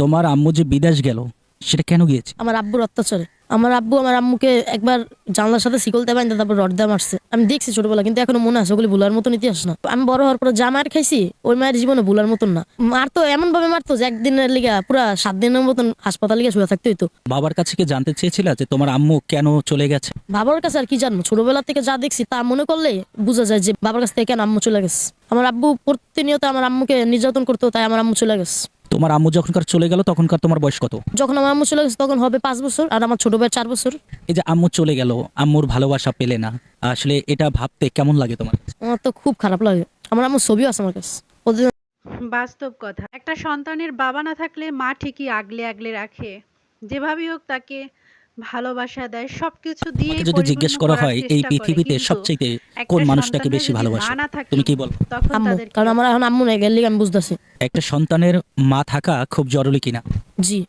তোমার আম্মু যে বিদেশ গেল সেটা কেন গিয়েছে? আমার আব্বুর অত্যাচারে। আমার আব্বু আমার আম্মুকে একবার জানলার সাথে শিকল দিয়ে বাঁধতে তারপর রড দিয়ে মারছে। আমি দেখছি ছোটবেলা, কিন্তু এখনো মনে আছে, ওগুলি ভুলার মতন ইতিহাস না। আমি বড় হওয়ার পর যা মার খাইছি ওই মায়ের জীবনে ভুলার মতন না। মারতো এমন ভাবে মারতো যে একদিনের লিগা পুরা 7 দিনের মতন হাসপাতাল লিগা শুয়ে থাকতে হইতো। বাবার কাছে কি জানতে চেয়েছিলা যে তোমার আম্মু কেন চলে গেছে? বাবার কাছে আর কি জানবো, ছোটবেলা থেকে যা দেখছি তা মনে করলে বোঝা যায় যে বাবার কাছ থেকে কেন আম্মু চলে গেছে। আমার আব্বু প্রতিনিয়ত আমার আম্মুকে নির্যাতন করতো, তাই আমার আম্মু চলে গেছে। তোমার আম্মু যখনকার চলে গেল তখনকার তোমার বয়স কত? যখন আমার আম্মু চলে গেছে তখন হবে 5 বছর, আর আমার ছোট ভাই 4 বছর। এই যে আম্মু চলে গেল, আম্মুর ভালোবাসা পেলে না, আসলে এটা ভাবতে কেমন লাগে তোমার? আমার তো খুব খারাপ লাগে। আমার আম্মুর ছবিও আছে আমার কাছে। ওদের বাস্তব কথা, একটা সন্তানের বাবা না থাকলে মা ঠিকই আগলে আগলে রাখে, যেভাবেই হোক তাকে ভালোবাসা দেয়, সবকিছু দিয়ে তোমাকে যদি জিজ্ঞেস পরিপূর্ণ করা করার হয় এই চেষ্টা করে। পৃথিবীতে কিন্তু সবচেয়ে একটা কোন মানুষটাকে সন্তানের বেশি যদি মা ভালোবাসো, না থাকে তুমি কি বল? তখন আম্মু, তাদের কারণ আমার এখন আম্মু নেই, গেলে আমি বুঝতেছি। একটা সন্তানের মা থাকা খুব জরুরি কিনা? জি।